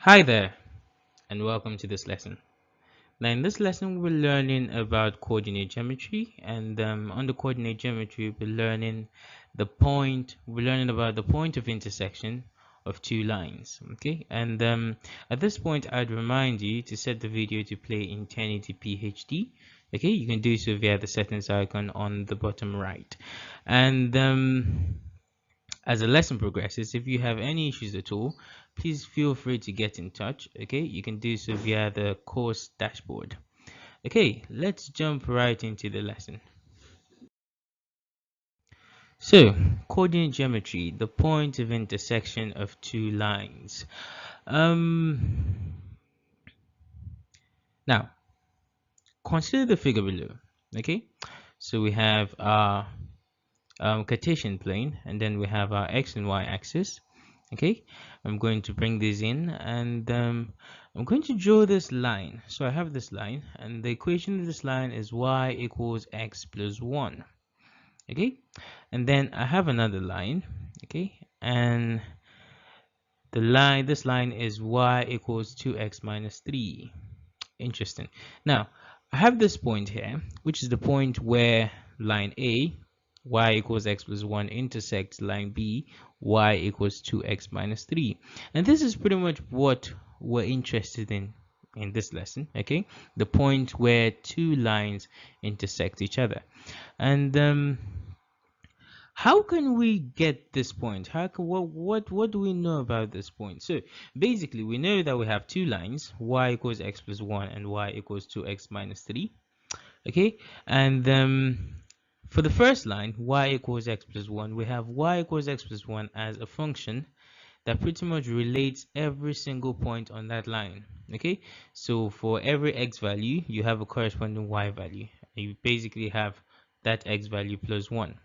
Hi there, and welcome to this lesson. Now, in this lesson, we're learning about coordinate geometry, and on the coordinate geometry, we're learning about the point of intersection of two lines. Okay, and at this point, I'd remind you to set the video to play in 1080p HD. Okay, you can do so via the settings icon on the bottom right, and as the lesson progresses, if you have any issues at all, please feel free to get in touch. Okay, you can do so via the course dashboard. Okay, let's jump right into the lesson. So, coordinate geometry, the point of intersection of two lines. Now consider the figure below. Okay, so we have our Cartesian plane, and then we have our x and y axis. Okay, I'm going to bring this in, and I'm going to draw this line. So I have this line, and the equation of this line is y equals x plus 1. Okay, and then I have another line. Okay, and this line is y equals 2x minus 3. Interesting. Now I have this point here, which is the point where line A, y equals x plus 1, intersects line B, y equals 2x minus 3. And this is pretty much what we're interested in this lesson. Okay, the point where two lines intersect each other. And how can we get this point? What do we know about this point? So basically, we know that we have two lines, y equals x plus 1 and y equals 2x minus 3. Okay, and for the first line, y equals x plus 1, we have y equals x plus 1 as a function that pretty much relates every single point on that line. Okay, so for every x value, you have a corresponding y value. You basically have that x value plus 1.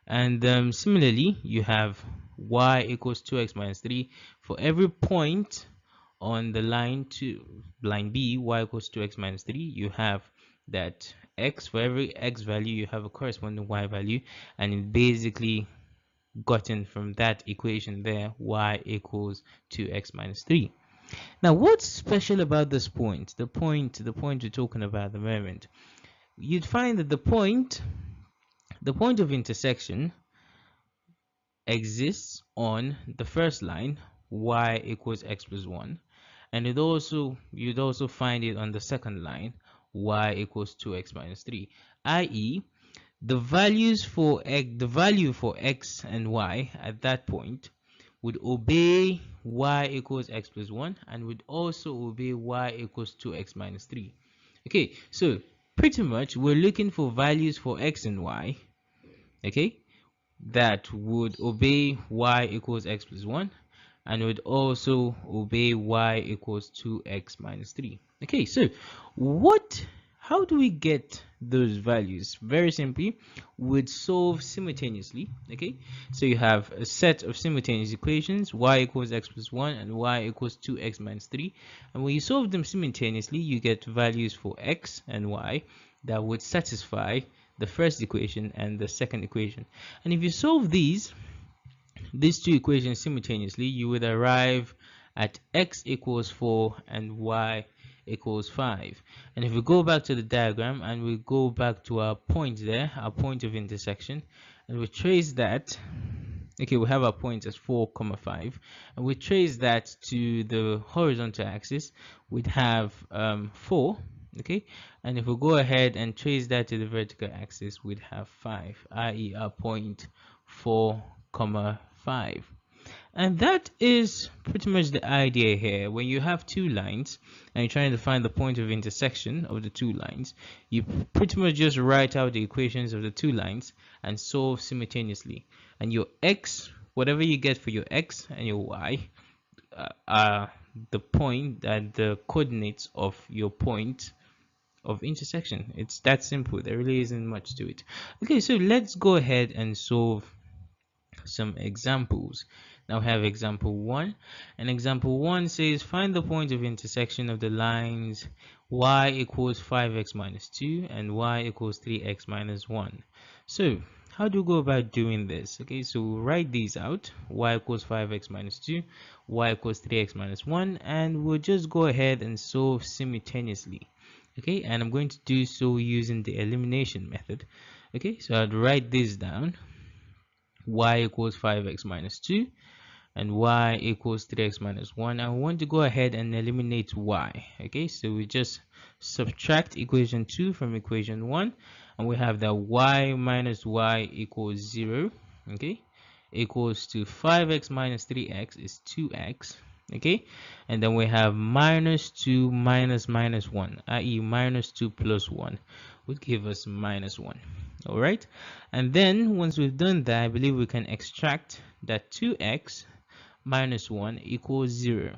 And similarly, you have y equals 2x minus 3 for every point on the line B, y equals 2x minus 3. You have that x, for every x value you have a corresponding y value, and it basically gotten from that equation there, y equals 2x minus 3. Now what's special about this point, the point we're talking about at the moment? You'd find that the point of intersection exists on the first line, y equals x plus 1, and you'd also find it on the second line, y equals 2x minus 3, i.e. the value for x and y at that point would obey y equals x plus 1 and would also obey y equals 2x minus 3. Okay, so pretty much we're looking for values for x and y, okay, that would obey y equals x plus 1 and would also obey y equals 2x minus 3. Okay, so how do we get those values? Very simply, we'd solve simultaneously. Okay, so you have a set of simultaneous equations, y equals x plus 1 and y equals 2x minus 3, and when you solve them simultaneously, you get values for x and y that would satisfy the first equation and the second equation. And if you solve these two equations simultaneously, you would arrive at x equals 4 and y equals 5. And if we go back to the diagram and we go back to our point there, our point of intersection, and we trace that, okay, we have our point as 4, 5, and we trace that to the horizontal axis, we'd have 4. Okay, and if we go ahead and trace that to the vertical axis, we'd have 5, i.e. our point 4, 5. And that is pretty much the idea here. When you have two lines and you're trying to find the point of intersection of the two lines, you pretty much just write out the equations of the two lines and solve simultaneously. And your x, whatever you get for your x and your y, are the point and the coordinates of your point of intersection. It's that simple. There really isn't much to it. Okay, so let's go ahead and solve some examples. Now we have example 1, and example 1 says find the point of intersection of the lines y equals 5x minus 2 and y equals 3x minus 1. So how do we go about doing this? Okay, so we'll write these out: y equals 5x minus 2, y equals 3x minus 1, and we'll just go ahead and solve simultaneously. Okay, and I'm going to do so using the elimination method. Okay, so I'd write this down: y equals 5x minus 2 and y equals 3x minus 1. I want to go ahead and eliminate y. Okay, so we just subtract equation 2 from equation 1, and we have that y minus y equals 0. Okay, equals to 5x minus 3x is 2x. Okay, and then we have minus 2 minus minus 1, i.e. minus 2 plus 1 would give us minus 1. All right, and then once we've done that, I believe we can extract that 2x minus 1 equals 0.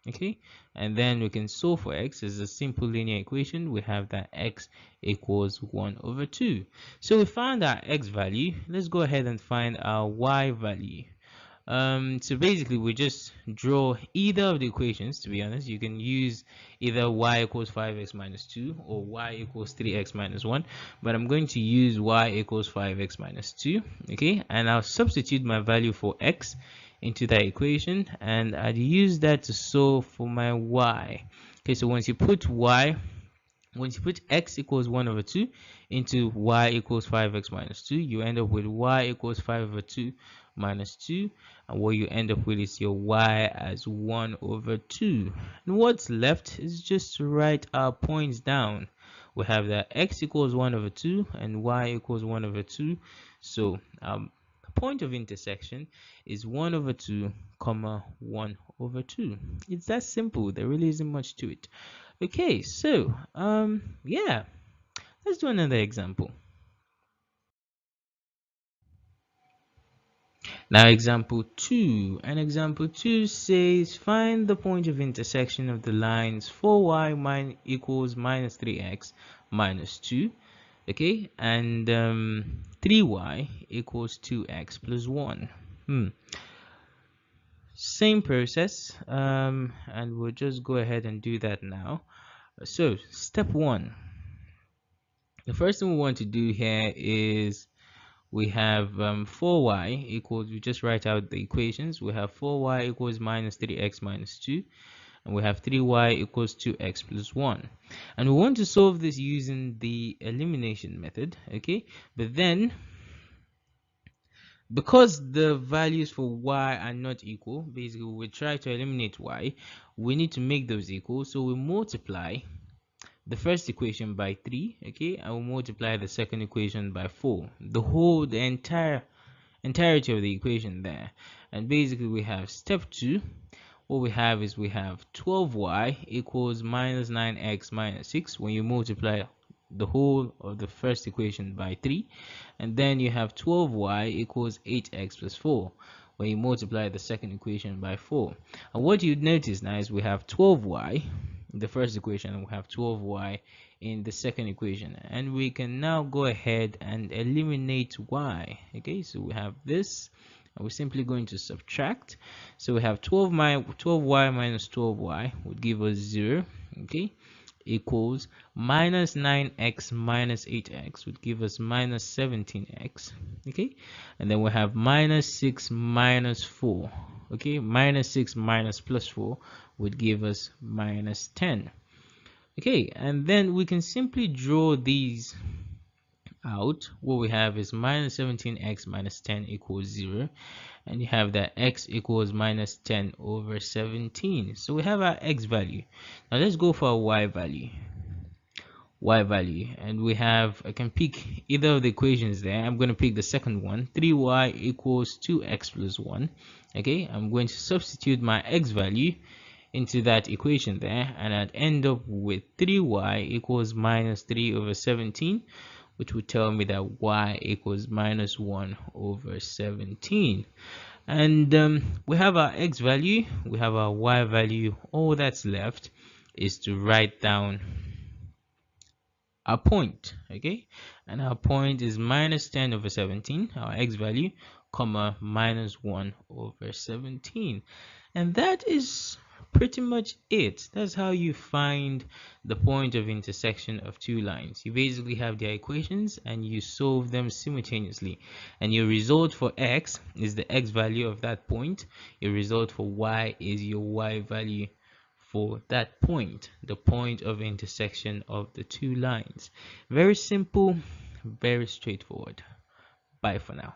Okay, and then we can solve for x as a simple linear equation. We have that x equals 1 over 2. So we found our x value. Let's go ahead and find our y value. So basically we just draw either of the equations. To be honest, you can use either y equals 5x minus 2 or y equals 3x minus 1, but I'm going to use y equals 5x minus 2. Okay, and I'll substitute my value for x into that equation, and I'd use that to solve for my y. Okay, so once you put x equals 1 over 2 into y equals 5x minus 2, you end up with y equals 5 over 2 minus 2, and what you end up with is your y as 1 over 2. And what's left is just to write our points down. We have that x equals 1 over 2 and y equals 1 over 2. So point of intersection is 1 over 2 comma 1 over 2. It's that simple. There really isn't much to it. Okay, so yeah, let's do another example. Now example 2, and example 2 says find the point of intersection of the lines 4y equals minus 3x minus 2, okay, and 3y equals 2x plus 1. Same process, and we'll just go ahead and do that now. So step 1, the first thing we want to do here is we have 4y equals, we just write out the equations. We have 4y equals minus 3x minus 2, and we have 3y equals 2x plus 1, and we want to solve this using the elimination method. Okay, but then because the values for y are not equal, basically we try to eliminate y, we need to make those equal. So we multiply the first equation by 3, okay, and we'll multiply the second equation by 4, the entirety of the equation there. And basically we have step 2. What we have is we have 12y equals minus 9x minus 6 when you multiply the whole of the first equation by 3, and then you have 12y equals 8x plus 4 when you multiply the second equation by 4. And what you'd notice now is we have 12y in the first equation and we have 12y in the second equation, and we can now go ahead and eliminate y. Okay, so we have this, and we're simply going to subtract. So we have 12y minus 12y would give us 0. Okay, equals minus 9x minus 8x would give us minus 17x. Okay, and then we have minus 6 minus 4. Okay, minus 6 minus plus 4 would give us minus 10. Okay, and then we can simply draw these out. What we have is minus 17x minus 10 equals 0, and you have that x equals minus 10 over 17. So we have our x value. Now let's go for a y value. And we have, I can pick either of the equations there. I'm going to pick the second one, 3y equals 2x plus 1. Okay, I'm going to substitute my x value into that equation there, and I'd end up with 3y equals minus 3 over 17, which would tell me that y equals minus 1 over 17. And we have our x value, we have our y value. All that's left is to write down our point. Okay, and our point is minus 10 over 17, our x value, comma minus 1 over 17. And that is pretty much it. That's how you find the point of intersection of two lines. You basically have their equations and you solve them simultaneously, and your result for x is the x value of that point. Your result for y is your y value for that point, the point of intersection of the two lines. Very simple, very straightforward. Bye for now.